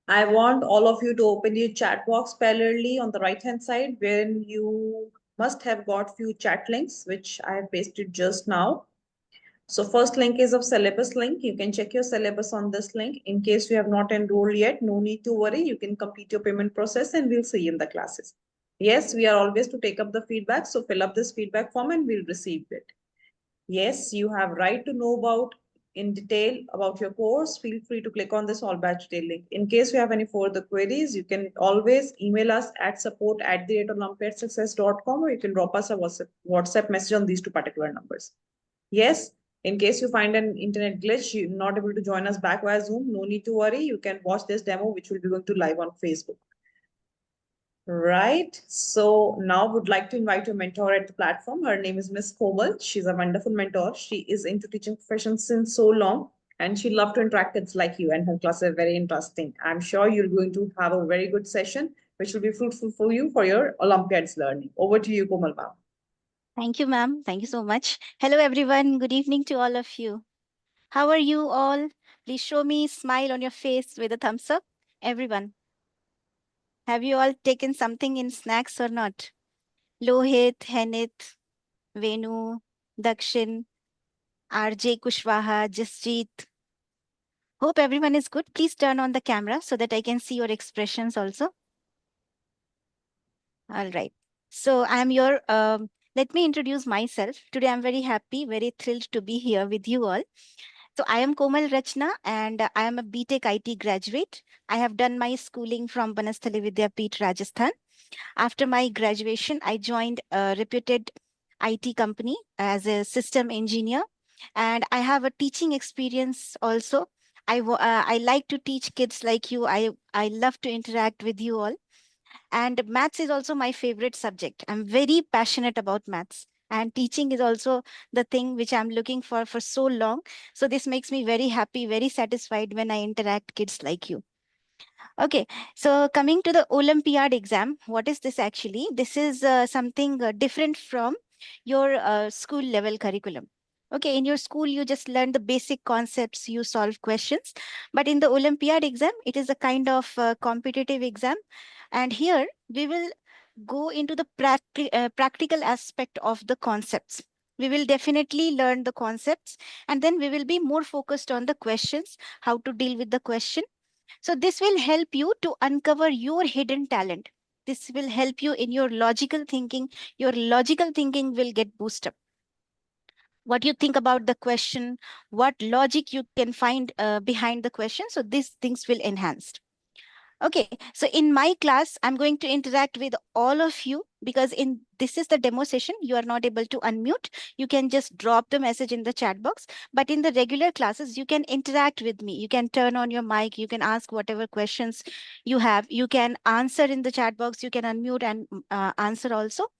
I want all of you to open your chat box parallelly on the right hand side, wherein you must have got few chat links, which I have pasted just now. So first link is of syllabus link. You can check your syllabus on this link. In case you have not enrolled yet, no need to worry. You can complete your payment process and we'll see you in the classes. Yes, we are always to take up the feedback. So fill up this feedback form and we'll receive it. Yes, you have right to know about in detail about your course. Feel free to click on this all batch detail link. In case you have any further queries, you can always email us at support@olympiadsuccess.com, or you can drop us a WhatsApp message on these two particular numbers. Yes, in case you find an internet glitch, you're not able to join us back via Zoom, no need to worry. You can watch this demo, which will be going to live on Facebook. Right. So now would like to invite your mentor at the platform. Her name is Miss Komal. She's a wonderful mentor. She is into teaching profession since so long, and she loves to interact with kids like you, and her classes are very interesting. I'm sure you're going to have a very good session, which will be fruitful for you for your Olympiads learning. Over to you, Komal ma'am. Thank you, ma'am. Thank you so much. Hello, everyone. Good evening to all of you. How are you all? Please show me smile on your face with a thumbs up. Everyone, have you all taken something in snacks or not? Lohit, Henit, Venu, Dakshin, RJ Kushwaha, Jasjeet. Hope everyone is good. Please turn on the camera so that I can see your expressions also. All right. So I'm your, let me introduce myself. Today I'm very happy, very thrilled to be here with you all. So I am Komal Rachna and I am a BTech IT graduate. I have done my schooling from Banasthali Vidyapeeth, Rajasthan. After my graduation, I joined a reputed IT company as a system engineer, and I have a teaching experience also. I like to teach kids like you. I love to interact with you all, and maths is also my favorite subject. I'm very passionate about maths. And teaching is also the thing which I'm looking for so long. So this makes me very happy, very satisfied when I interact kids like you. Okay, so coming to the Olympiad exam, what is this actually? This is something different from your school level curriculum. Okay, in your school, you just learn the basic concepts, you solve questions. But in the Olympiad exam, it is a kind of competitive exam. And here we will go into the practical aspect of the concepts. We will definitely learn the concepts and then we will be more focused on the questions, how to deal with the question. So this will help you to uncover your hidden talent. This will help you in your logical thinking. Your logical thinking will get boosted up. What you think about the question, what logic you can find behind the question. So these things will enhance. Okay, so in my class, I'm going to interact with all of you because in this is the demo session. You are not able to unmute. You can just drop the message in the chat box. But in the regular classes, you can interact with me. You can turn on your mic. You can ask whatever questions you have. You can answer in the chat box. You can unmute and answer also.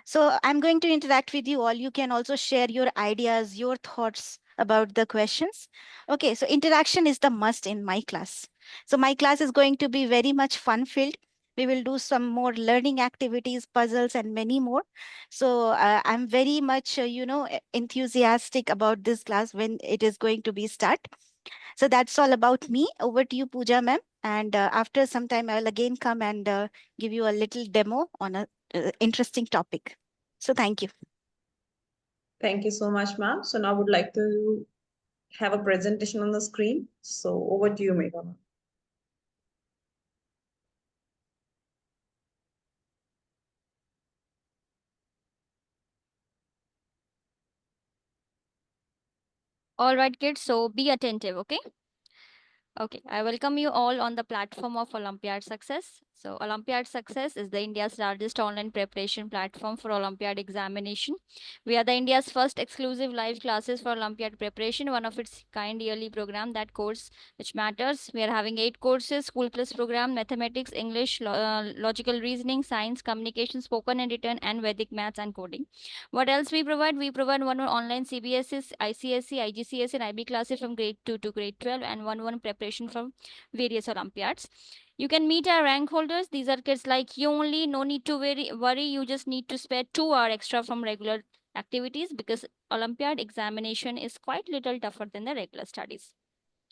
So I'm going to interact with you all. You can also share your ideas, your thoughts about the questions. Okay, so interaction is the must in my class. So my class is going to be very much fun filled. We will do some more learning activities, puzzles, and many more. So I'm very much, enthusiastic about this class when it is going to be start. So that's all about me. Over to you, Pooja ma'am. And after some time, I'll again come and give you a little demo on a interesting topic. So thank you. Thank you so much, ma'am. So now I would like to have a presentation on the screen. So over to you, Meghana. All right, kids, so be attentive, okay? Okay, I welcome you all on the platform of Olympiad Success. So, Olympiad Success is the India's largest online preparation platform for Olympiad examination. We are the India's first exclusive live classes for Olympiad preparation, one of its kind yearly program that course which matters. We are having 8 courses, school plus program, mathematics, English, logical reasoning, science, communication, spoken and written, and Vedic maths and coding. What else we provide? We provide one online CBSE, ICSE, IGCSE, and IB classes from grade 2 to grade 12, and one preparation from various Olympiads. You can meet our rank holders. These are kids like you only. No need to worry. You just need to spare 2 hours extra from regular activities because Olympiad examination is quite little tougher than the regular studies.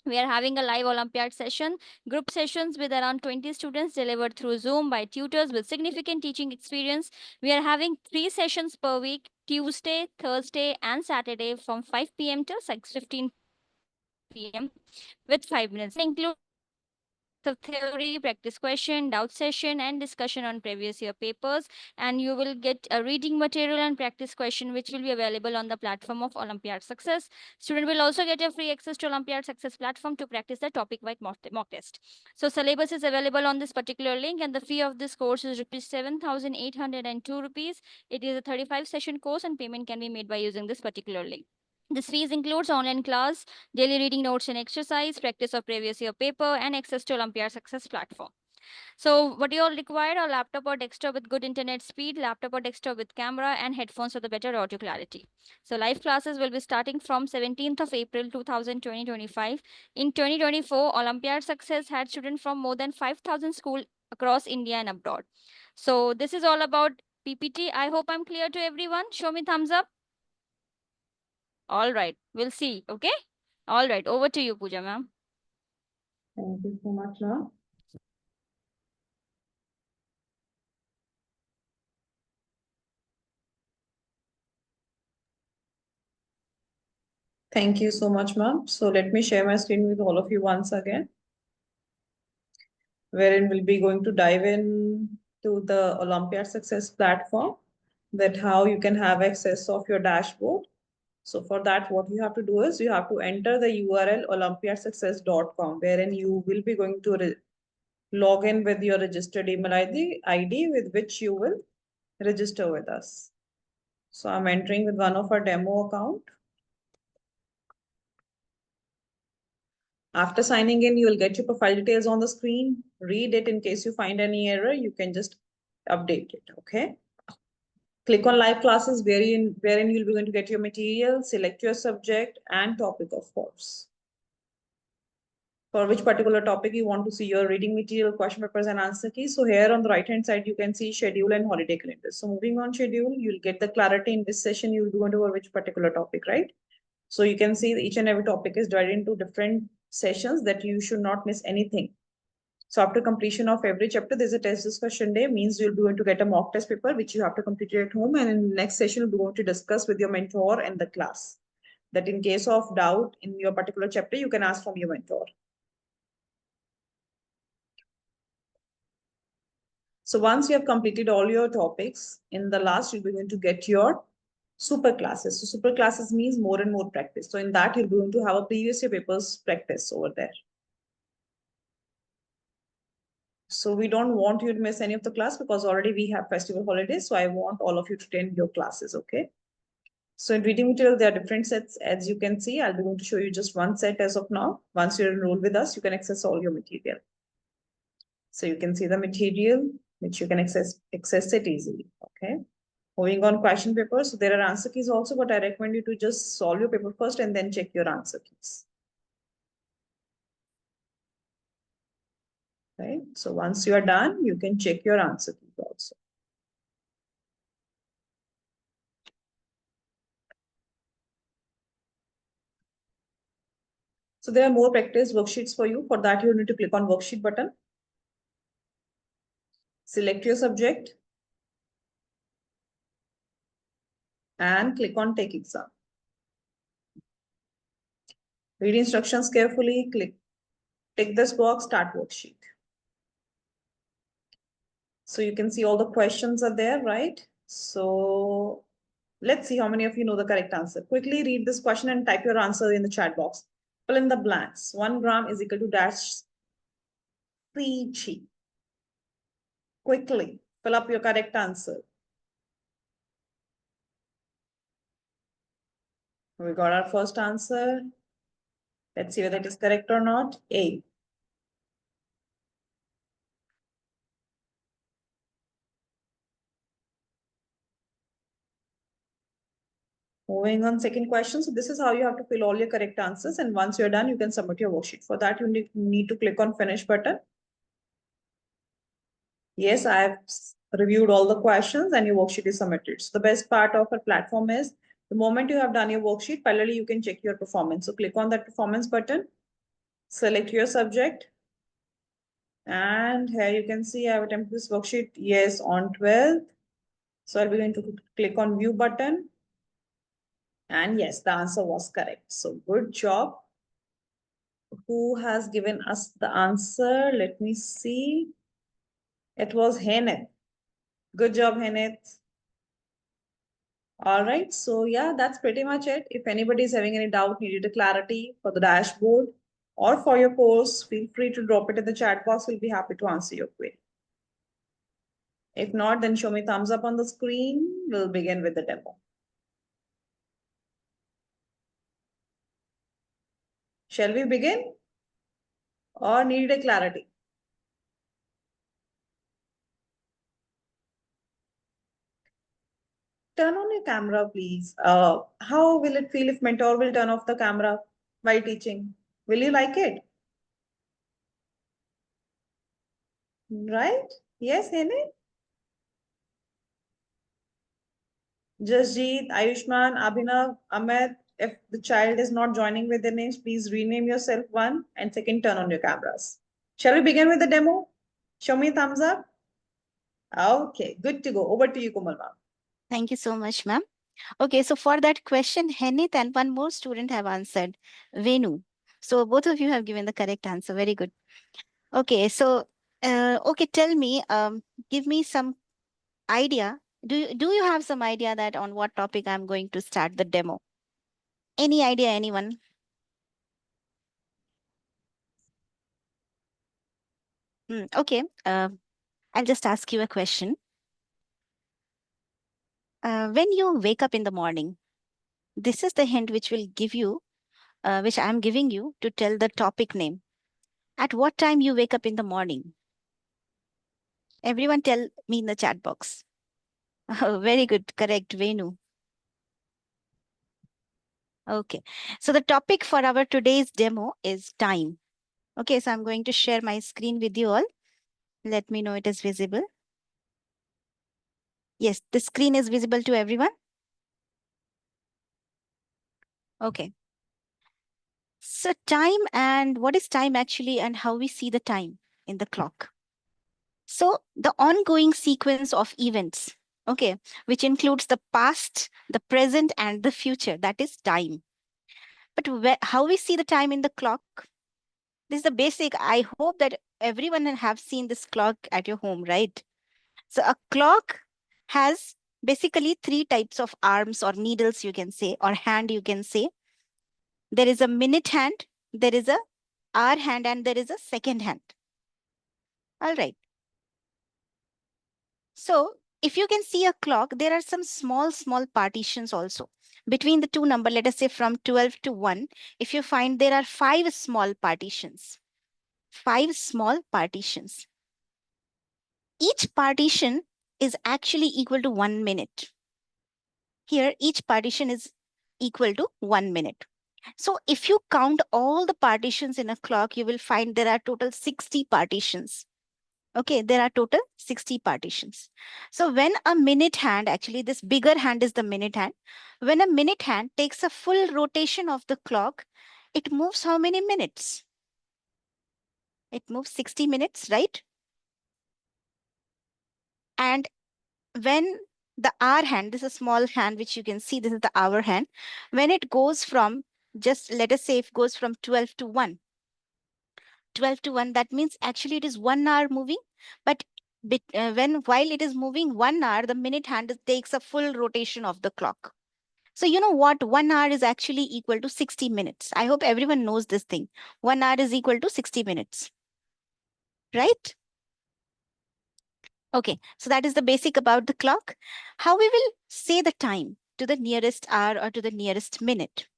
We are having a live Olympiad session, group sessions with around 20 students delivered through Zoom by tutors with significant teaching experience. We are having 3 sessions per week, Tuesday, Thursday, and Saturday from 5 p.m. till 6:15 p.m. with 5 minutes. Include of theory, practice question, doubt session, and discussion on previous year papers. And you will get a reading material and practice question, which will be available on the platform of Olympiad Success. Student will also get a free access to Olympiad Success platform to practice the topic-wise mock test. So syllabus is available on this particular link, and the fee of this course is rupees 7,802 rupees. It is a 35-session course, and payment can be made by using this particular link. This fees includes online class, daily reading notes and exercise, practice of previous year paper, and access to Olympiad Success platform. So what you all require, a laptop or desktop with good internet speed, laptop or desktop with camera, and headphones for the better audio clarity. So live classes will be starting from 17th of April 2025. In 2024, Olympiad Success had students from more than 5,000 schools across India and abroad. So this is all about PPT. I hope I'm clear to everyone. Show me thumbs up. All right, we'll see. Okay. All right, over to you, Pooja ma'am. Thank you so much, ma'am. Thank you so much, ma'am. So let me share my screen with all of you once again, wherein we'll be going to dive in to the Olympiad Success platform, that how you can have access of your dashboard. So for that, what you have to do is you have to enter the URL olympiadsuccess.com, wherein you will be going to log in with your registered email ID with which you will register with us. So I'm entering with one of our demo account. After signing in, you will get your profile details on the screen. Read it. In case you find any error, you can just update it, okay? Click on live classes wherein you'll be going to get your material, select your subject and topic, of course. For which particular topic you want to see your reading material, question papers and answer keys. So here on the right hand side, you can see schedule and holiday calendar. So moving on schedule, you'll get the clarity in this session you'll be going to cover which particular topic, right? So you can see each and every topic is divided into different sessions that you should not miss anything. So after completion of every chapter, there's a test discussion day, means you'll be going to get a mock test paper, which you have to complete at home. And in the next session, you'll be going to discuss with your mentor and the class. That in case of doubt in your particular chapter, you can ask from your mentor. So once you have completed all your topics, in the last, you'll be going to get your super classes. So super classes means more and more practice. So in that, you're going to have a previous year papers practice over there. So we don't want you to miss any of the class because already we have festival holidays. So I want all of you to attend your classes, okay? So in reading material, there are different sets. As you can see, I'll be going to show you just one set as of now. Once you're enrolled with us, you can access all your material. So you can see the material, which you can access it easily, okay? Moving on question papers. So there are answer keys also, but I recommend you to just solve your paper first and then check your answer keys. Right? So once you are done, you can check your answer keys also. So there are more practice worksheets for you. For that, you need to click on worksheet button. Select your subject and click on take exam. Read instructions carefully, tick this box, start worksheet. So you can see all the questions are there, right? So let's see how many of you know the correct answer. Quickly read this question and type your answer in the chat box. Fill in the blanks. 1 gram is equal to dash CG. Quickly fill up your correct answer. We got our first answer. Let's see whether it is correct or not. A. Moving on, second question. So this is how you have to fill all your correct answers. And once you're done, you can submit your worksheet. For that, you need to click on finish button. Yes, I have reviewed all the questions and your worksheet is submitted. So the best part of our platform is the moment you have done your worksheet, parallelly you can check your performance. So click on that performance button. Select your subject. And here you can see I have attempted this worksheet, yes, on 12th. So I'll be going to click on view button. And yes, the answer was correct. So good job. Who has given us the answer? Let me see. It was Heneth. Good job, Heneth. All right. So yeah, that's pretty much it. If anybody is having any doubt, needed a clarity for the dashboard or for your course, feel free to drop it in the chat box. We'll be happy to answer your query. If not, then show me thumbs up on the screen. We'll begin with the demo. Shall we begin or need a clarity? Turn on your camera, please. How will it feel if mentor will turn off the camera while teaching? Will you like it? Right? Yes, Hene? Jasjeet, Ayushman, Abhinav, Amit, if the child is not joining with their names, please rename yourself one and second, turn on your cameras. Shall we begin with the demo? Show me a thumbs up. Okay, good to go. Over to you, Komal ma'am. Thank you so much, ma'am. Okay, so for that question, Henit and one more student have answered, Venu. So both of you have given the correct answer. Very good. Okay, so okay, tell me, give me some idea. Do you have some idea that on what topic I'm going to start the demo? Any idea, anyone? Okay, I'll just ask you a question. When you wake up in the morning, this is the hint which will give you, which I'm giving you to tell the topic name. At what time you wake up in the morning? Everyone tell me in the chat box. Oh, very good. Correct, Venu. Okay. So the topic for our today's demo is time. Okay, so I'm going to share my screen with you all. Let me know it is visible. Yes, the screen is visible to everyone. Okay. So time, and what is time actually, and how we see the time in the clock. So the ongoing sequence of events, okay, which includes the past, the present, and the future, that is time. But how we see the time in the clock, this is the basic. I hope that everyone have seen this clock at your home, right? So a clock has basically three types of arms or needles, you can say, or hand, you can say. There is a minute hand, there is a hour hand, and there is a second hand. All right. So if you can see a clock, there are some small partitions also. Between the two number, let us say from 12 to 1, if you find there are 5 small partitions. 5 small partitions. Each partition is actually equal to 1 minute. Here, each partition is equal to 1 minute. So if you count all the partitions in a clock, you will find there are total 60 partitions. Okay, there are total 60 partitions. So when a minute hand, actually this bigger hand is the minute hand. When a minute hand takes a full rotation of the clock, it moves how many minutes? It moves 60 minutes, right? And when the hour hand, this is a small hand which you can see, this is the hour hand. When it goes from, just let us say if it goes from 12 to 1, 12 to 1, that means actually it is 1 hour moving, but while it is moving 1 hour, the minute hand takes a full rotation of the clock. So you know what? 1 hour is actually equal to 60 minutes. I hope everyone knows this thing. 1 hour is equal to 60 minutes, right? Okay, so that is the basic about the clock. How we will say the time to the nearest hour or to the nearest minute.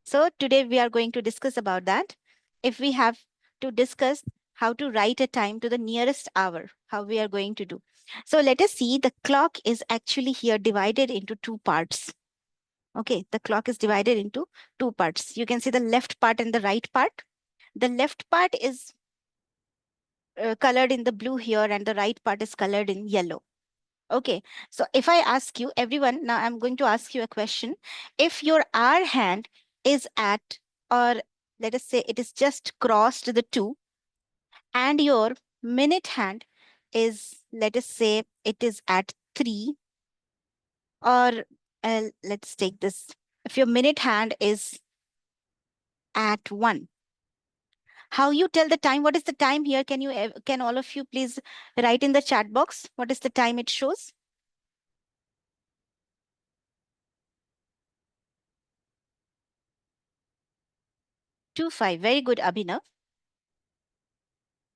So today we are going to discuss about that. If we have to discuss how to write a time to the nearest hour, how we are going to do. So let us see, the clock is actually here divided into 2 parts. Okay, the clock is divided into 2 parts. You can see the left part and the right part. The left part is colored in the blue here and the right part is colored in yellow. Okay, so if I ask you, everyone, now I'm going to ask you a question. If your hour hand is at, or let us say it is just crossed the 2, and your minute hand is, let us say it is at 3, or let's take this. If your minute hand is at 1, how you tell the time? What is the time here? Can all of you please write in the chat box what is the time it shows? 2:05. Very good, Abhinav.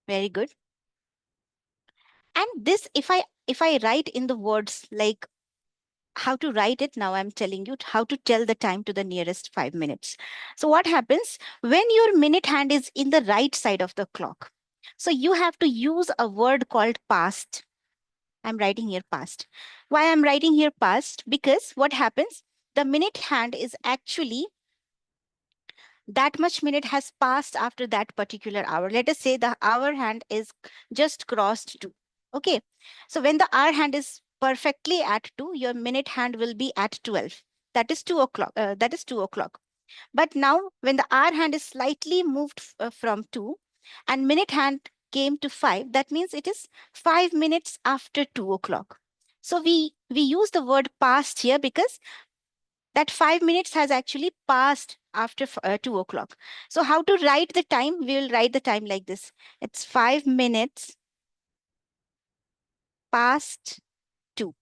Very good. And this, if I write in the words like how to write it, now I'm telling you how to tell the time to the nearest 5 minutes. So what happens when your minute hand is in the right side of the clock? So you have to use a word called past. I'm writing here past. Why I'm writing here past? Because what happens? The minute hand is actually that much minute has passed after that particular hour. Let us say the hour hand is just crossed 2. Okay. So when the hour hand is perfectly at 2, your minute hand will be at 12. That is 2 o'clock. That is 2 o'clock. But now when the hour hand is slightly moved from 2 and minute hand came to 5, that means it is 5 minutes after 2 o'clock. So we use the word past here because that 5 minutes has actually passed after 2 o'clock. So how to write the time? We will write the time like this. It's 5 minutes past 2.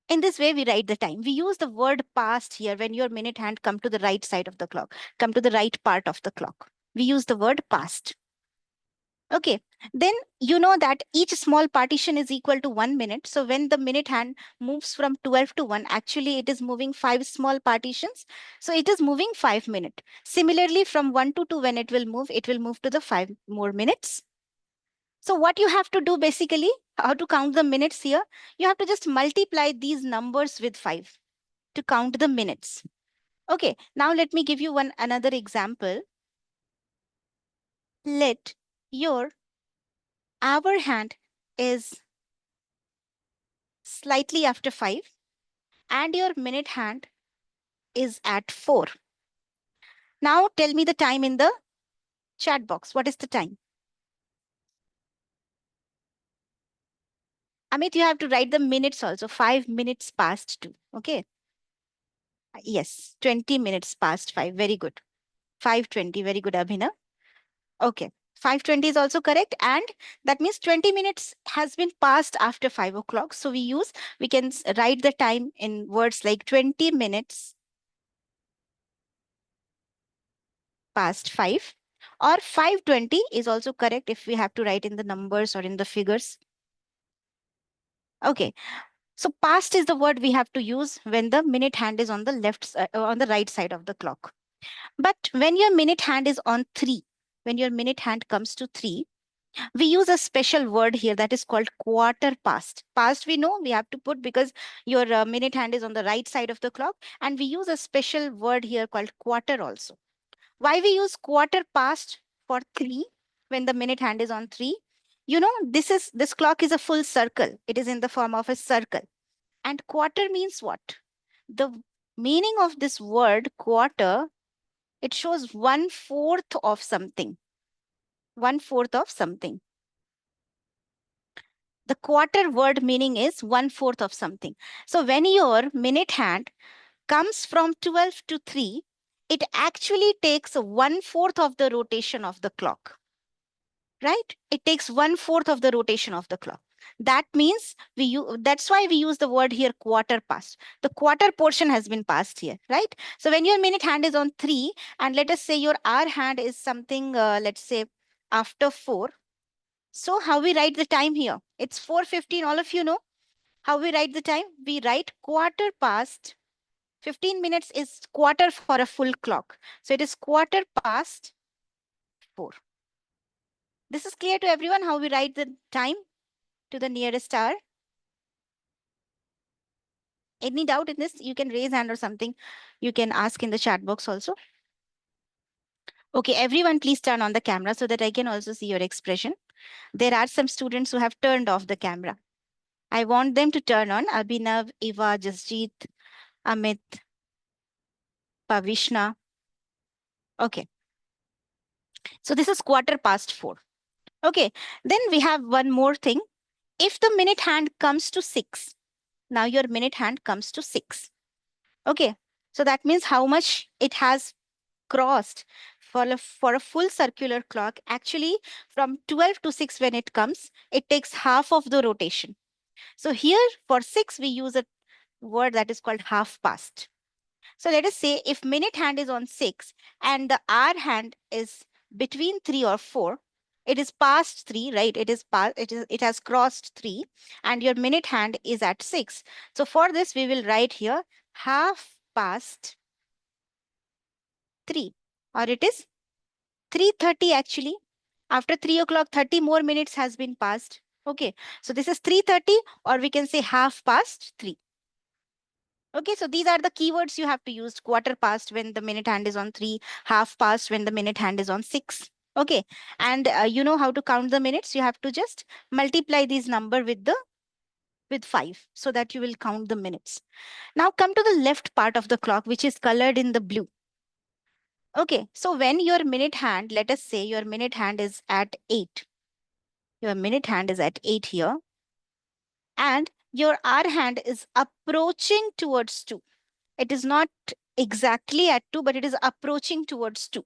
In this way, we write the time. We use the word past here when your minute hand come to the right side of the clock, come to the right part of the clock. We use the word past. Okay, then you know that each small partition is equal to 1 minute. So when the minute hand moves from 12 to 1, actually it is moving 5 small partitions. So it is moving 5 minutes. Similarly, from 1 to 2, when it will move to the 5 more minutes. So what you have to do basically, how to count the minutes here, you have to just multiply these numbers with 5 to count the minutes. Okay, now let me give you another example. Let your hour hand is slightly after 5 and your minute hand is at 4. Now tell me the time in the chat box. What is the time? Amit, you have to write the minutes also. 5 minutes past 2. Okay. Yes, 20 minutes past 5. Very good. 5:20. Very good, Abhinav. Okay. 5:20 is also correct. And that means 20 minutes has been passed after 5 o'clock. So we can write the time in words like 20 minutes past 5, or 5:20 is also correct if we have to write in the numbers or in the figures. Okay. So past is the word we have to use when the minute hand is on the on the right side of the clock. But when your minute hand is on 3, when your minute hand comes to 3, we use a special word here that is called quarter past. Past we know we have to put because your minute hand is on the right side of the clock, and we use a special word here called quarter also. Why we use quarter past for 3 when the minute hand is on 3? You know, this clock is a full circle. It is in the form of a circle. And quarter means what? The meaning of this word quarter, it shows 1/4 of something. 1/4 of something. The quarter word meaning is 1/4 of something. So when your minute hand comes from 12 to 3, it actually takes 1/4 of the rotation of the clock. Right? It takes 1/4 of the rotation of the clock. That means that's why we use the word here quarter past. The quarter portion has been passed here, right? So when your minute hand is on 3, and let us say your hour hand is something, let's say after 4. So how we write the time here? It's 4:15. All of you know how we write the time? We write quarter past. 15 minutes is quarter for a full clock. So it is quarter past 4. This is clear to everyone how we write the time to the nearest hour? Any doubt in this? You can raise hand or something. You can ask in the chat box also. Okay, everyone please turn on the camera so that I can also see your expression. There are some students who have turned off the camera. I want them to turn on. Abhinav, Eva, Jasjeet, Amit, Pavishna. Okay. So this is 4:15. Okay, then we have one more thing. If the minute hand comes to 6, now your minute hand comes to 6. Okay, so that means how much it has crossed for a full circular clock. Actually, from 12 to 6 when it comes, it takes half of the rotation. So here for 6, we use a word that is called half past. So let us say if minute hand is on 6 and the hour hand is between 3 or 4, it is past 3, right? It has crossed 3 and your minute hand is at 6. So for this we will write here half past 3, or it is 3:30 actually. After 3 o'clock, 30 more minutes has been passed. Okay, so this is 3:30, or we can say half past 3. Okay, so these are the keywords you have to use. Quarter past when the minute hand is on 3, half past when the minute hand is on 6. Okay, and you know how to count the minutes. You have to just multiply these number with 5 so that you will count the minutes. Now come to the left part of the clock, which is colored in the blue. Okay, so when your minute hand, let us say your minute hand is at 8. Your minute hand is at 8 here, and your hour hand is approaching towards 2. It is not exactly at 2, but it is approaching towards 2.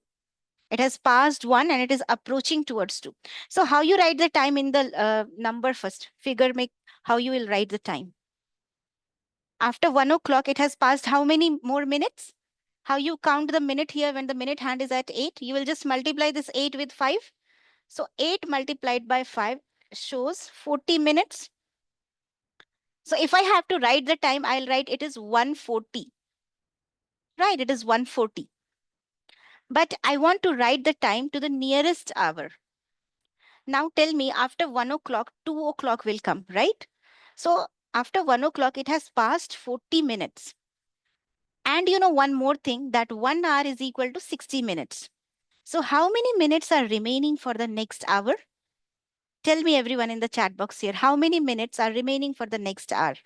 It has passed 1 and it is approaching towards 2. So how you write the time in the number first? Figure make how you will write the time. After 1 o'clock, it has passed how many more minutes? How you count the minute here when the minute hand is at 8? You will just multiply this 8 with 5. So 8 multiplied by 5 shows 40 minutes. So if I have to write the time, I'll write it is 140. Right, it is 140. But I want to write the time to the nearest hour. Now tell me, after 1 o'clock, 2 o'clock will come, right? So after 1 o'clock, it has passed 40 minutes. And you know one more thing, that 1 hour is equal to 60 minutes. So how many minutes are remaining for the next hour? Tell me everyone in the chat box here, how many minutes are remaining for the next hour?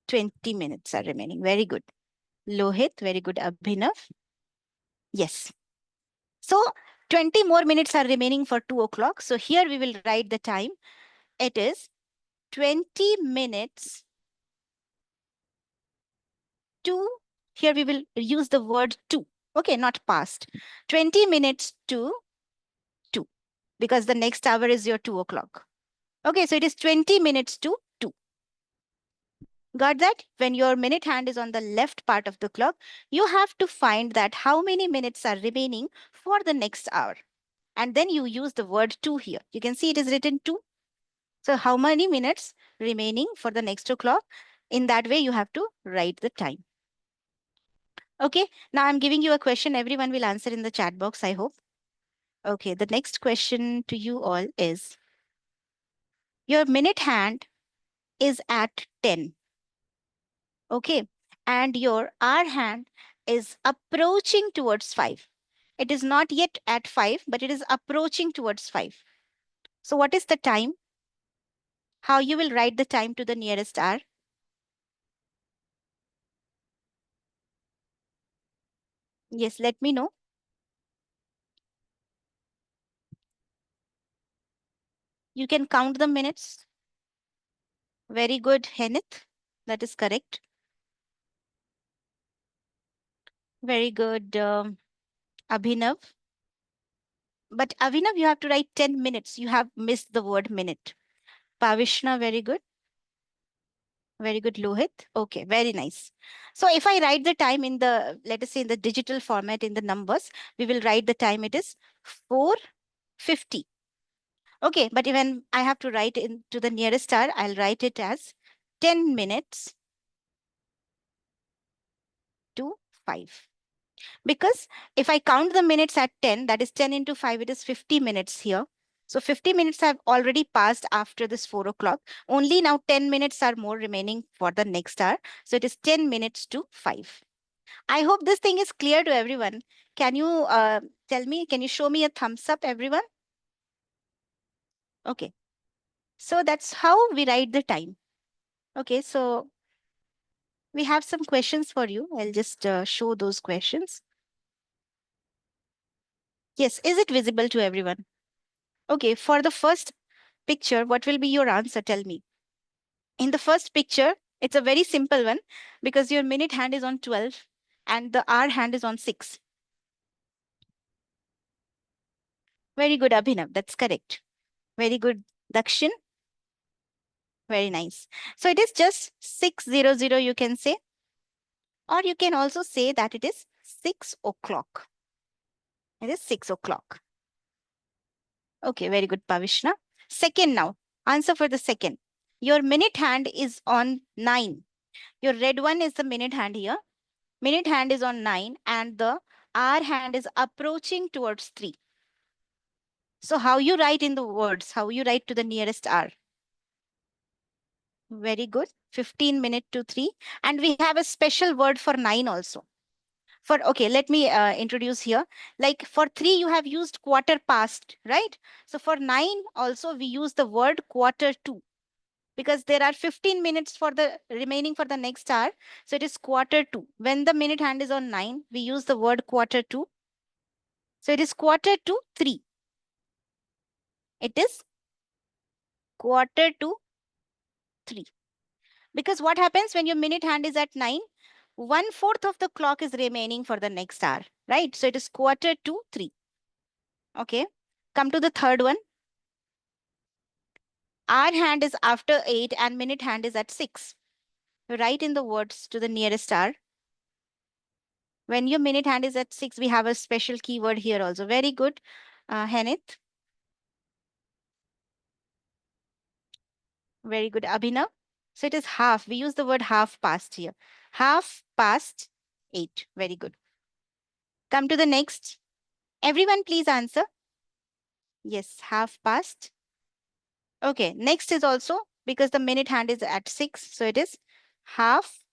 20 minutes are remaining. Very good. Lohit, very good. Abhinav. Yes. So 20 more minutes are remaining for 2 o'clock. So here we will write the time. It is 20 minutes to, here we will use the word to. Okay, not past. 20 minutes to 2, because the next hour is your 2 o'clock. Okay, so it is 20 minutes to 2. Got that? When your minute hand is on the left part of the clock, you have to find that how many minutes are remaining for the next hour. And then you use the word to here. You can see it is written to. So how many minutes remaining for the next o'clock? In that way, you have to write the time. Okay, now I'm giving you a question. Everyone will answer in the chat box, I hope. Okay, the next question to you all is, your minute hand is at 10. Okay, and your hour hand is approaching towards 5. It is not yet at 5, but it is approaching towards 5. So what is the time? How you will write the time to the nearest hour? Yes, let me know. You can count the minutes. Very good, Henith. That is correct. Very good, Abhinav. But Abhinav, you have to write 10 minutes. You have missed the word minute. Pavishna, very good. Very good, Lohit. Okay, very nice. So if I write the time in the, let us say in the digital format in the numbers, we will write the time, it is 4:50. Okay, but when I have to write in to the nearest hour, I'll write it as 10 minutes to 5. Because if I count the minutes at 10, that is 10 into 5, it is 50 minutes here. So 50 minutes have already passed after this 4 o'clock. Only now 10 minutes are more remaining for the next hour. So it is 10 minutes to 5. I hope this thing is clear to everyone. Can you tell me, can you show me a thumbs up, everyone? Okay. So that's how we write the time. Okay, so we have some questions for you. I'll just show those questions. Yes, is it visible to everyone? Okay, for the first picture, what will be your answer? Tell me. In the first picture, it's a very simple one because your minute hand is on 12 and the hour hand is on 6. Very good, Abhinav. That's correct. Very good, Dakshin. Very nice. So it is just 6:00, you can say, or you can also say that it is 6 o'clock. It is 6 o'clock. Okay, very good, Pavishna. Second now, answer for the second. Your minute hand is on 9. Your red one is the minute hand here. Minute hand is on 9 and the hour hand is approaching towards 3. So how you write in the words, how you write to the nearest hour? Very good. 15 minute to 3. And we have a special word for 9 also. Okay, let me introduce here. Like for 3, you have used quarter past, right? So for 9 also, we use the word quarter to because there are 15 minutes for the remaining for the next hour. So it is quarter to. When the minute hand is on 9, we use the word quarter to. So it is quarter to 3. It is quarter to 3. Because what happens when your minute hand is at 9? 1/4 of the clock is remaining for the next hour, right? So it is quarter to 3. Okay. Come to the third one. Hour hand is after 8 and minute hand is at 6. Write in the words to the nearest hour. When your minute hand is at 6, we have a special keyword here also. Very good, Henith. Very good, Abhinav. So it is half. We use the word half past here. Half past 8. Very good. Come to the next. Everyone, please answer. Yes, half past. Okay, next is also because the minute hand is at 6. So it is half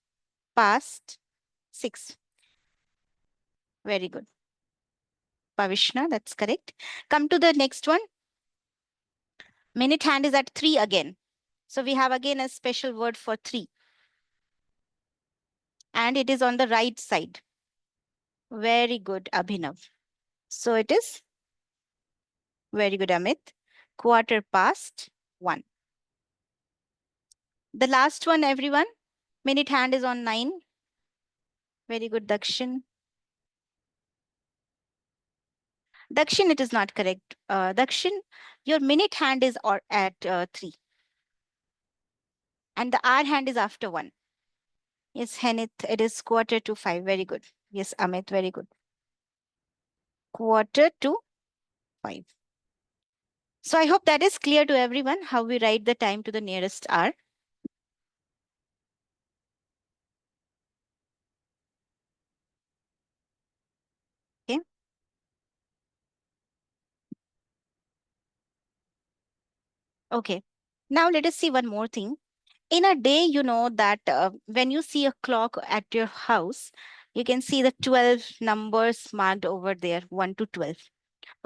past 6. Very good. Pavishna, that's correct. Come to the next one. Minute hand is at 3 again. So we have again a special word for 3. And it is on the right side. Very good, Abhinav. So it is very good, Amit. Quarter past 1. The last one, everyone. Minute hand is on 9. Very good, Dakshin. Dakshin, it is not correct. Dakshin, your minute hand is at 3. And the hour hand is after 1. Yes, Henith, it is quarter to 5. Very good. Yes, Amit, very good. Quarter to 5. So I hope that is clear to everyone how we write the time to the nearest hour. Okay. Okay. Now let us see one more thing. In a day, you know that when you see a clock at your house, you can see the 12 numbers marked over there, 1 to 12.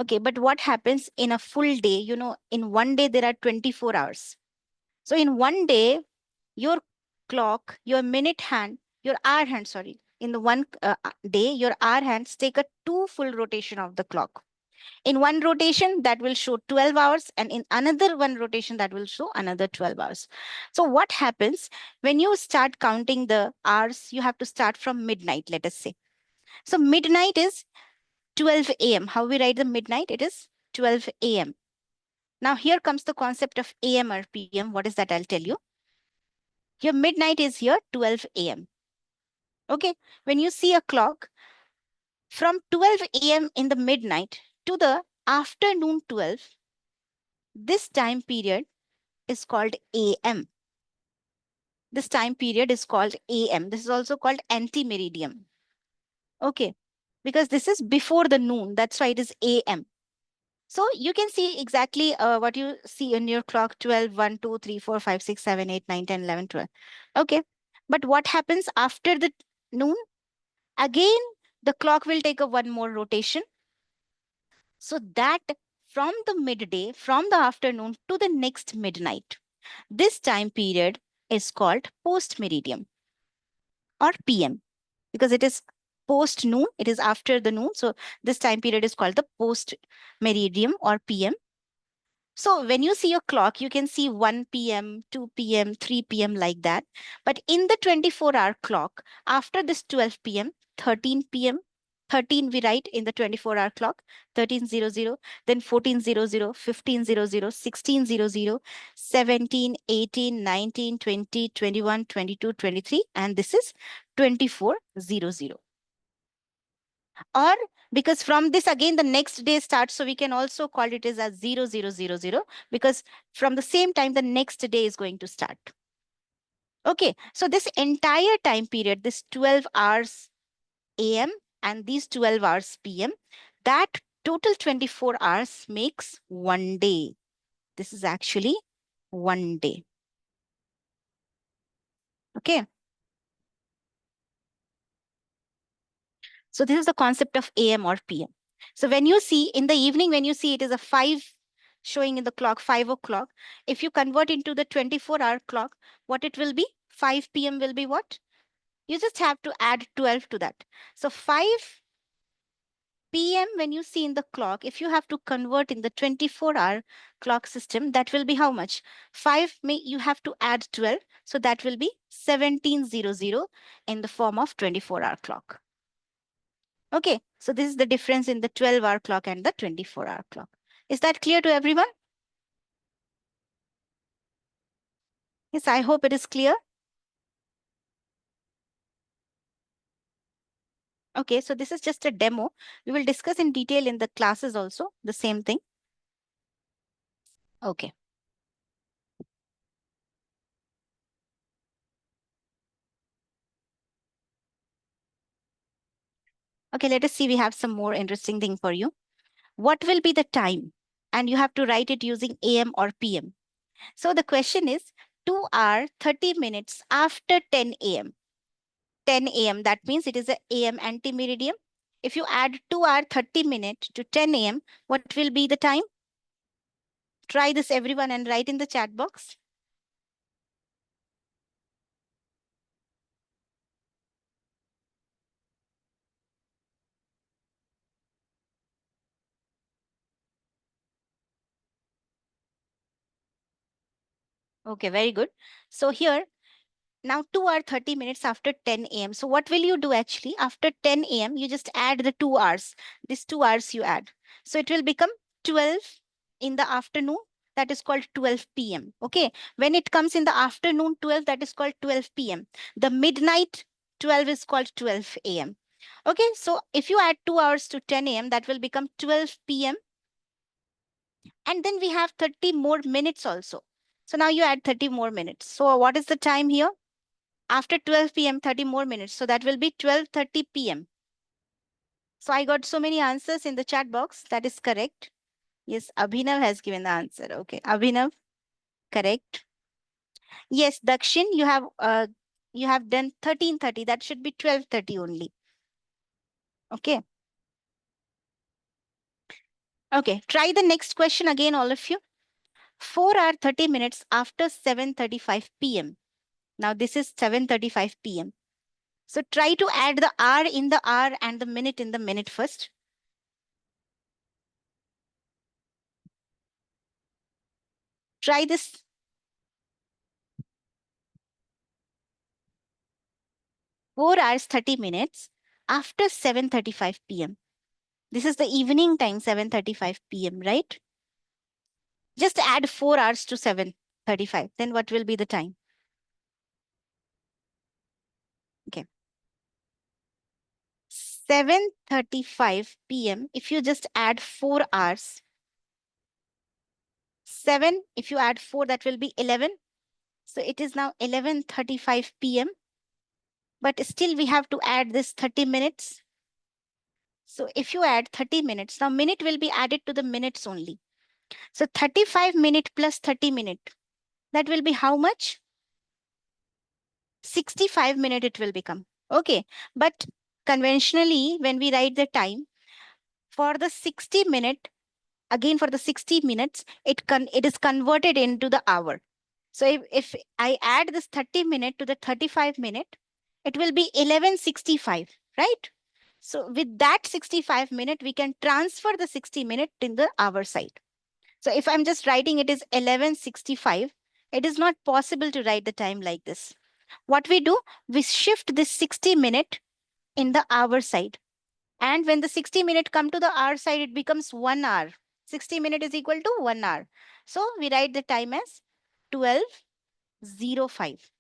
Okay, but what happens in a full day? You know, in one day, there are 24 hours. So in one day, your clock, your minute hand, your hour hand, sorry, in the one day, your hour hands take a 2 full rotation of the clock. In one rotation, that will show 12 hours, and in another one rotation, that will show another 12 hours. So what happens when you start counting the hours, you have to start from midnight, let us say. So midnight is 12 a.m. How we write the midnight? It is 12 a.m. Now here comes the concept of AM or PM. What is that? I'll tell you. Your midnight is here 12 a.m. Okay. When you see a clock from 12 a.m. in the midnight to the afternoon 12, this time period is called AM. This time period is called AM. This is also called anti-meridian. Okay. Because this is before the noon. That's why it is AM. So you can see exactly what you see in your clock 12, 1, 2, 3, 4, 5, 6, 7, 8, 9, 10, 11, 12. Okay. But what happens after the noon? Again, the clock will take a one more rotation. So that from the midday, from the afternoon to the next midnight, this time period is called post meridian or PM because it is post noon. It is after the noon. So this time period is called the post meridium or PM. So when you see your clock, you can see 1 p.m., 2 p.m., 3 p.m. like that. But in the 24-hour clock, after this 12 p.m., 13 p.m., 13 we write in the 24-hour clock, 1300, then 1400, 1500, 1600, 17, 18, 19, 20, 21, 22, 23, and this is 2400. Or because from this again the next day starts, so we can also call it as 0000, because from the same time the next day is going to start. Okay, so this entire time period, this 12 hours AM and these 12 hours PM, that total 24 hours makes one day. This is actually one day. Okay. So this is the concept of AM or PM. So when you see in the evening, when you see it is a 5 showing in the clock, 5 o'clock, if you convert into the 24-hour clock, what it will be? 5 p.m. will be what? You just have to add 12 to that. So 5 p.m. when you see in the clock, if you have to convert in the 24-hour clock system, that will be how much? 5 you have to add 12. So that will be 1700 in the form of 24-hour clock. Okay, so this is the difference in the 12-hour clock and the 24-hour clock. Is that clear to everyone? Yes, I hope it is clear. Okay, so this is just a demo. We will discuss in detail in the classes also, the same thing. Okay. Okay, let us see. We have some more interesting thing for you. What will be the time? And you have to write it using AM or PM. So the question is 2 hour 30 minutes after 10 AM. 10 AM, that means it is a AM anti-meridium. If you add 2 hour 30 minutes to 10 AM, what will be the time? Try this everyone and write in the chat box. Okay, very good. So here, now 2 hour 30 minutes after 10 AM. So what will you do actually? After 10 AM, you just add the 2 hours. These 2 hours you add. So it will become 12 in the afternoon. That is called 12 PM. Okay. When it comes in the afternoon 12, that is called 12 PM. The midnight 12 is called 12 AM. Okay. So if you add 2 hours to 10 AM, that will become 12 PM. And then we have 30 more minutes also. So now you add 30 more minutes. So what is the time here? After 12 p.m., 30 more minutes. So that will be 12:30 p.m. So I got so many answers in the chat box. That is correct. Yes, Abhinav has given the answer. Okay, Abhinav, correct. Yes, Dakshin, you have done 13:30. That should be 12:30 only. Okay. Okay, try the next question again, all of you. 4 hour 30 minutes after 7:35 p.m. Now this is 7:35 p.m. So try to add the hour in the hour and the minute in the minute first. Try this. 4 hours 30 minutes after 7:35 p.m. This is the evening time, 7:35 p.m., right? Just add 4 hours to 7:35. Then what will be the time? Okay. 7:35 p.m. If you just add 4 hours, 7, if you add 4, that will be 11. So it is now 11:35 p.m. But still we have to add this 30 minutes. So if you add 30 minutes, now minute will be added to the minutes only. So 35 minute plus 30 minute, that will be how much? 65 minute it will become. Okay. But conventionally, when we write the time, for the 60 minute, again for the 60 minutes, it is converted into the hour. So if I add this 30 minute to the 35 minute, it will be 11:65, right? So with that 65 minute, we can transfer the 60 minute in the hour side. So if I'm just writing it is 11:65, it is not possible to write the time like this. What we do, we shift this 60 minute in the hour side. And when the 60 minute come to the hour side, it becomes 1 hour. 60 minute is equal to 1 hour. So we write the time as 12:05.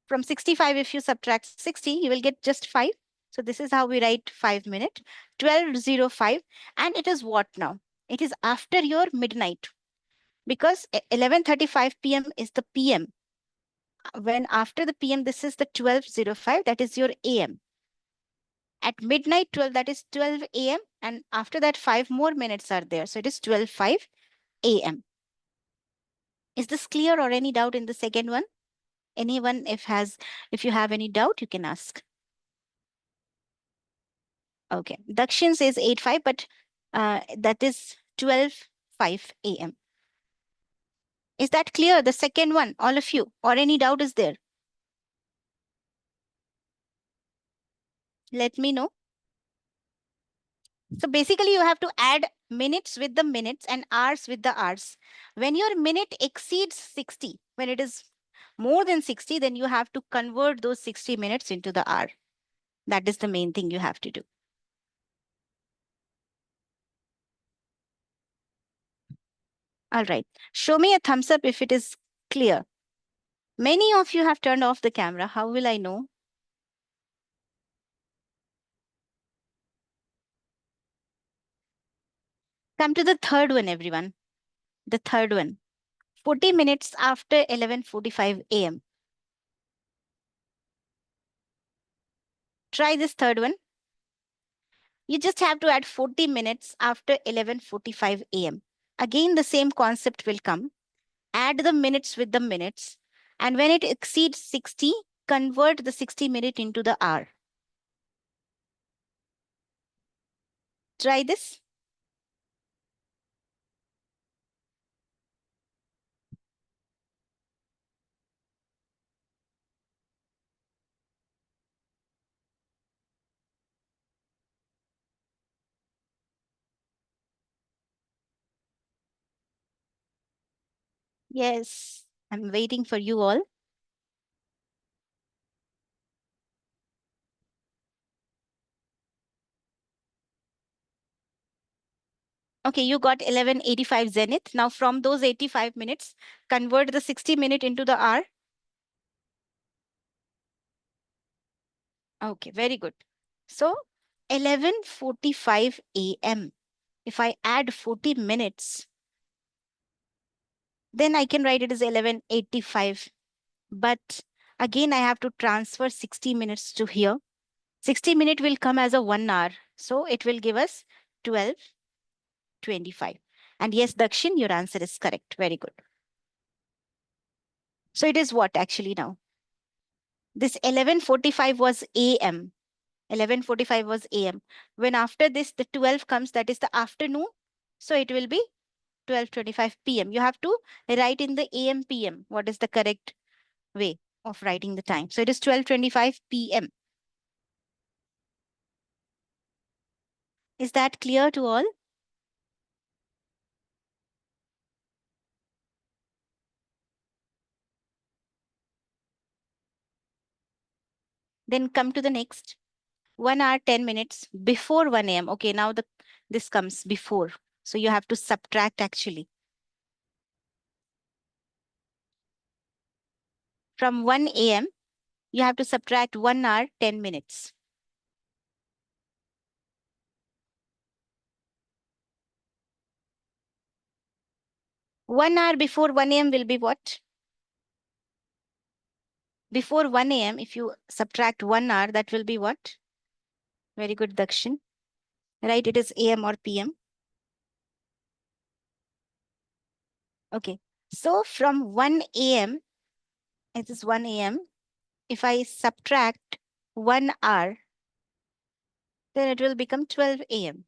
From 65, if you subtract 60, you will get just 5. So this is how we write 5 minute, 12:05. And it is what now? It is after your midnight, because 11:35 p.m. is the p.m. When after the p.m., this is the 12:05, that is your a.m. At midnight 12, that is 12 a.m. And after that, 5 more minutes are there. So it is 12:05 a.m. Is this clear, or any doubt in the second one? Anyone, if you have any doubt, you can ask. Okay. Dakshin says 8:05, but that is 12:05 a.m. Is that clear? The second one, all of you, or any doubt is there? Let me know. So basically, you have to add minutes with the minutes and hours with the hours. When your minute exceeds 60, when it is more than 60, then you have to convert those 60 minutes into the hour. That is the main thing you have to do. All right. Show me a thumbs up if it is clear. Many of you have turned off the camera. How will I know? Come to the third one, everyone. The third one. 40 minutes after 11:45 a.m. Try this third one. You just have to add 40 minutes after 11:45 a.m. Again, the same concept will come. Add the minutes with the minutes. And when it exceeds 60, convert the 60 minute into the hour. Try this. Yes, I'm waiting for you all. Okay, you got 11:85 zenith. Now from those 85 minutes, convert the 60 minute into the hour. Okay, very good. So 11:45 a.m. If I add 40 minutes, then I can write it as 11:85. But again, I have to transfer 60 minutes to here. 60 minute will come as a 1 hour. So it will give us 12:25. And yes, Dakshin, your answer is correct. Very good. So it is what actually now? This 11:45 was AM. 11:45 was AM. When after this, the 12 comes, that is the afternoon. So it will be 12:25 PM. You have to write in the AM PM. What is the correct way of writing the time? So it is 12:25 PM. Is that clear to all? Then come to the next. 1 hour, 10 minutes before 1 a.m. Okay, now this comes before. So you have to subtract actually. From 1 a.m., you have to subtract 1 hour, 10 minutes. One hour before 1 a.m. will be what? Before 1 a.m., if you subtract 1 hour, that will be what? Very good, Dakshin. Right, it is AM or PM. Okay, so from 1 a.m., it is 1 a.m. If I subtract 1 hour, then it will become 12 a.m.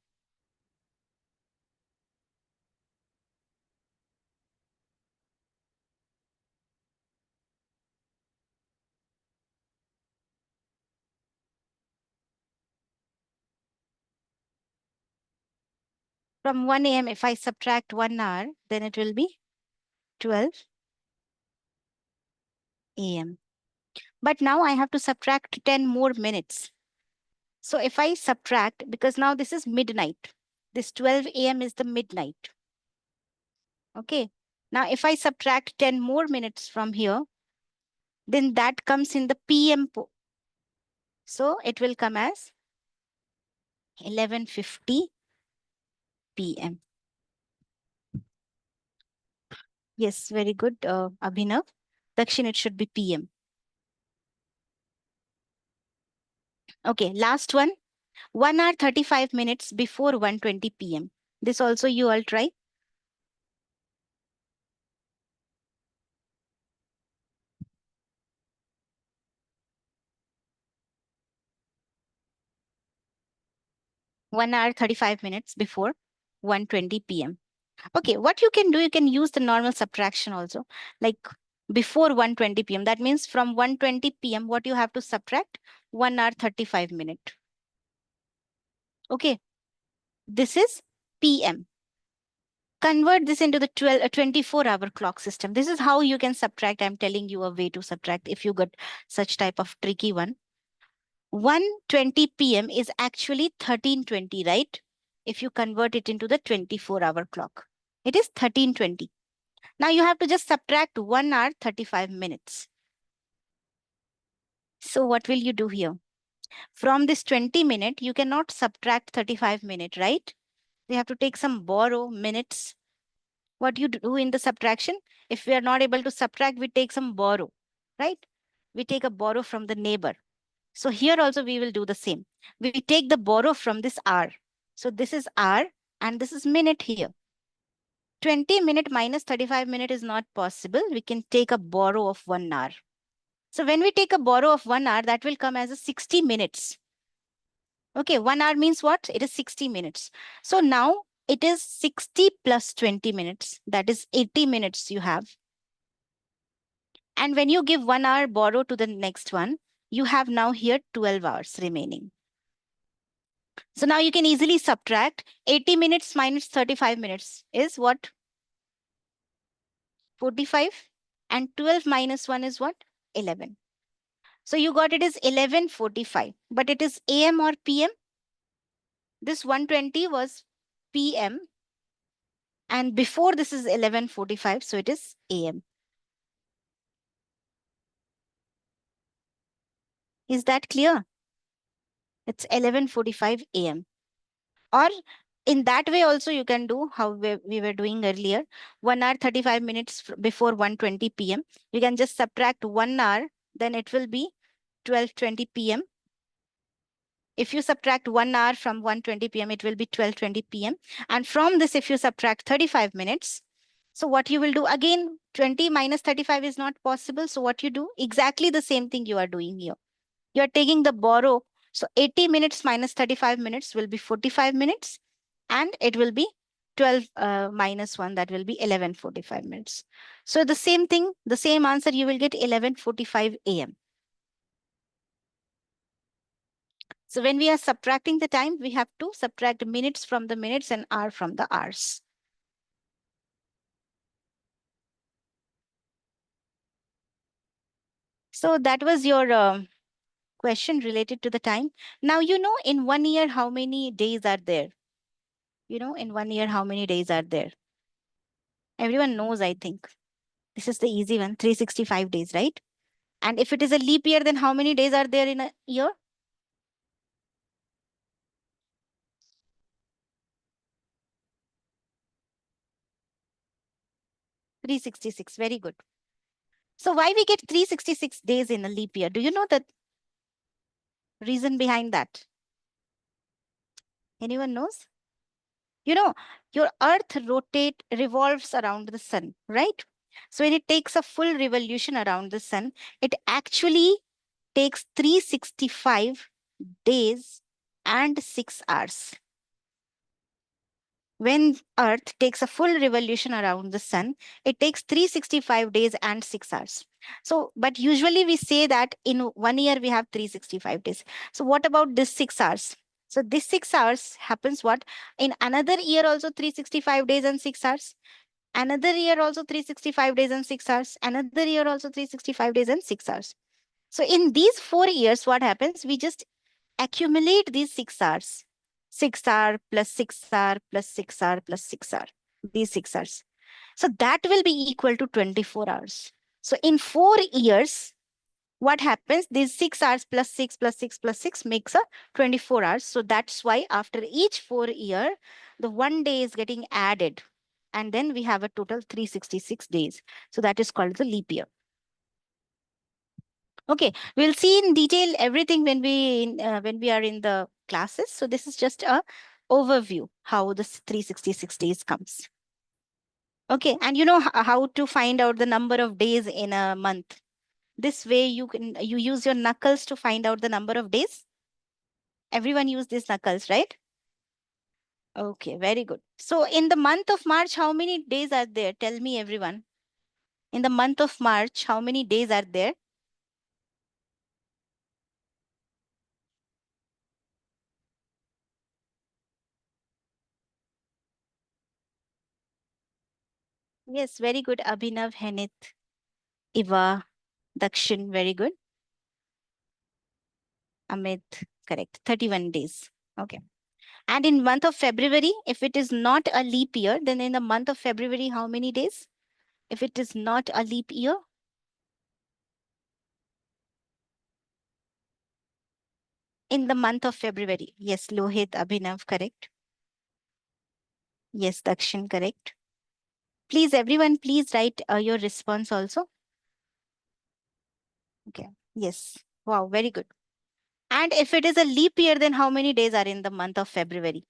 From 1 a.m., if I subtract 1 hour, then it will be 12 a.m. But now I have to subtract 10 more minutes. So if I subtract, because now this is midnight, this 12 a.m. is the midnight. Okay. Now if I subtract 10 more minutes from here, then that comes in the PM. So it will come as 11:50 p.m. Yes, very good, Abhinav. Dakshin, it should be PM. Okay, last one. 1 hour 35 minutes before 1:20 p.m. This also you all try. One hour 35 minutes before 1:20 p.m. Okay, what you can do, you can use the normal subtraction also. Like before 1:20 p.m. That means from 1:20 p.m. what you have to subtract? 1 hour 35 minute. Okay, this is PM. Convert this into the 24-hour clock system. This is how you can subtract. I'm telling you a way to subtract if you got such type of tricky one. 1:20 p.m. is actually 13:20, right? If you convert it into the 24-hour clock, it is 13:20. Now you have to just subtract 1 hour 35 minutes. So what will you do here? From this 20 minute, you cannot subtract 35 minute, right? You have to take some borrow minutes. What you do in the subtraction? If we are not able to subtract, we take some borrow, right? We take a borrow from the neighbor. So here also we will do the same. We take the borrow from this hour. So this is hour and this is minute here. 20 minute minus 35 minute is not possible. We can take a borrow of 1 hour. So when we take a borrow of 1 hour, that will come as a 60 minutes. Okay, 1 hour means what? It is 60 minutes. So now it is 60 plus 20 minutes. That is 80 minutes you have. And when you give 1 hour borrow to the next one, you have now here 12 hours remaining. So now you can easily subtract 80 minutes minus 35 minutes is what? 45. And 12 minus 1 is what? 11. So you got it is 11:45. But it is AM or PM? This 1:20 was PM. And before this is 11:45. So it is AM. Is that clear? It's 11:45 AM. Or in that way also you can do how we were doing earlier. 1 hour 35 minutes before 1:20 p.m. You can just subtract 1 hour, then it will be 12:20 p.m. If you subtract 1 hour from 1:20 p.m., it will be 12:20 p.m. And from this, if you subtract 35 minutes, so what you will do again, 20 minus 35 is not possible. So what you do, exactly the same thing you are doing here. You are taking the borrow. So 80 minutes minus 35 minutes will be 45 minutes. And it will be 12 minus 1, that will be 11:45 minutes. So the same thing, the same answer, you will get 11:45 a.m. So when we are subtracting the time, we have to subtract minutes from the minutes and hour from the hours. So that was your question related to the time. Now, you know, in 1 year, how many days are there? You know, in 1 year, how many days are there? Everyone knows, I think. This is the easy one, 365 days, right? And if it is a leap year, then how many days are there in a year? 366, very good. So why we get 366 days in a leap year? Do you know the reason behind that? Anyone knows? You know, your earth revolves around the sun, right? So when it takes a full revolution around the sun, it actually takes 365 days and 6 hours. When earth takes a full revolution around the sun, it takes 365 days and 6 hours. So, but usually we say that in 1 year we have 365 days. So what about this 6 hours? So this 6 hours happens what? In another year also 365 days and 6 hours. Another year also 365 days and 6 hours. Another year also 365 days and 6 hours. So in these 4 years, what happens? We just accumulate these 6 hours. 6 hour plus 6 hour plus 6 hour plus 6 hour. These 6 hours. So that will be equal to 24 hours. So in 4 years, what happens? These 6 hours plus 6 plus 6 plus 6 makes a 24 hours. So that's why after each 4 year, the 1 day is getting added. And then we have a total 366 days. So that is called the leap year. Okay, we'll see in detail everything when we are in the classes. So this is just a overview how this 366 days comes. Okay, and you know how to find out the number of days in a month. This way you use your knuckles to find out the number of days. Everyone use these knuckles, right? Okay, very good. So in the month of March, how many days are there? Tell me, everyone. In the month of March, how many days are there? Yes, very good. Abhinav, Henit, Iva, Dakshin, very good. Amit, correct. 31 days. Okay. And in month of February, if it is not a leap year, then in the month of February, how many days? If it is not a leap year? In the month of February. Yes, Lohit, Abhinav, correct. Yes, Dakshin, correct. Please, everyone, please write your response also. Okay. Yes. Wow, very good. And if it is a leap year, then how many days are in the month of February?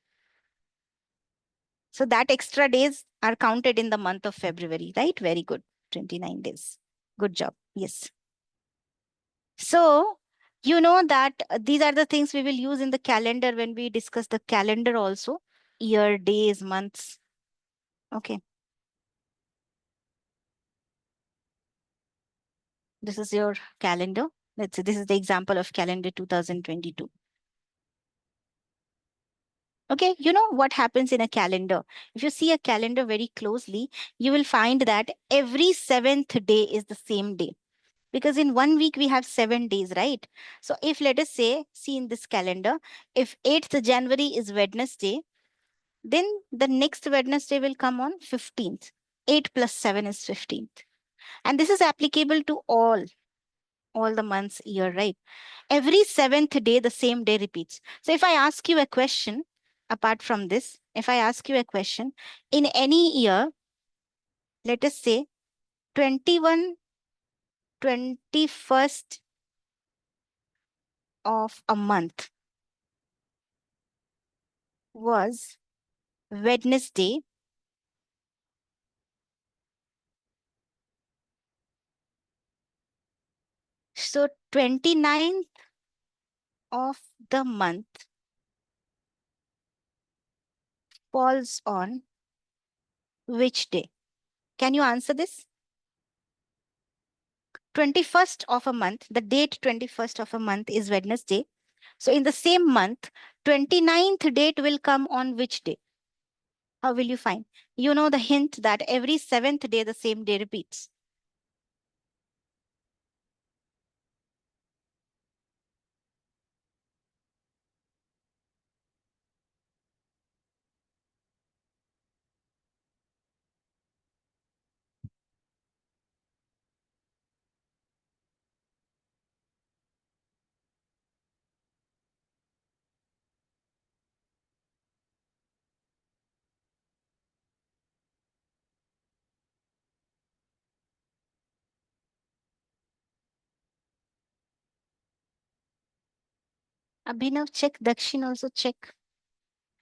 So that extra days are counted in the month of February, right? Very good. 29 days. Good job. Yes. So, you know that these are the things we will use in the calendar when we discuss the calendar also. Year, days, months. Okay. This is your calendar. Let's say this is the example of calendar 2022. Okay, you know what happens in a calendar? If you see a calendar very closely, you will find that every seventh day is the same day. Because in 1 week we have 7 days, right? So if let us say, see in this calendar, if 8th January is Wednesday, then the next Wednesday will come on 15th. 8 plus 7 is 15th. And this is applicable to all the months year, right? Every seventh day, the same day repeats. So if I ask you a question, apart from this, if I ask you a question, in any year, let us say 21, 21st of a month was Wednesday. So 29th of the month falls on which day? Can you answer this? 21st of a month, the date 21st of a month is Wednesday. So in the same month, 29th date will come on which day? How will you find? You know the hint that every seventh day, the same day repeats. Abhinav, check. Dakshin also check.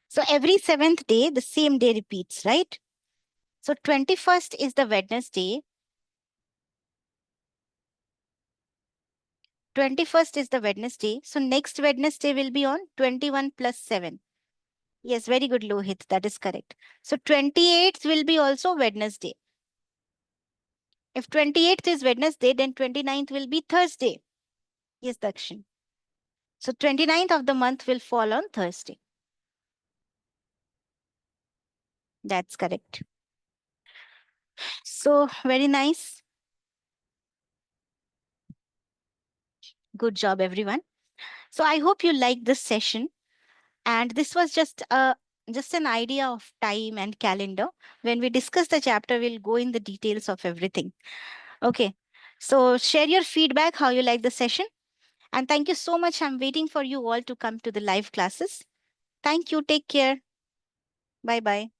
So every seventh day, the same day repeats, right? So 21st is the Wednesday. 21st is the Wednesday. So next Wednesday will be on 21 plus 7. Yes, very good, Lohit. That is correct. So 28th will be also Wednesday. If 28th is Wednesday, then 29th will be Thursday. Yes, Dakshin. So 29th of the month will fall on Thursday. That's correct. So very nice. Good job, everyone. So I hope you liked this session. And this was just an idea of time and calendar. When we discuss the chapter, we'll go in the details of everything. Okay. So share your feedback, how you like the session. And thank you so much. I'm waiting for you all to come to the live classes. Thank you. Take care. Bye bye.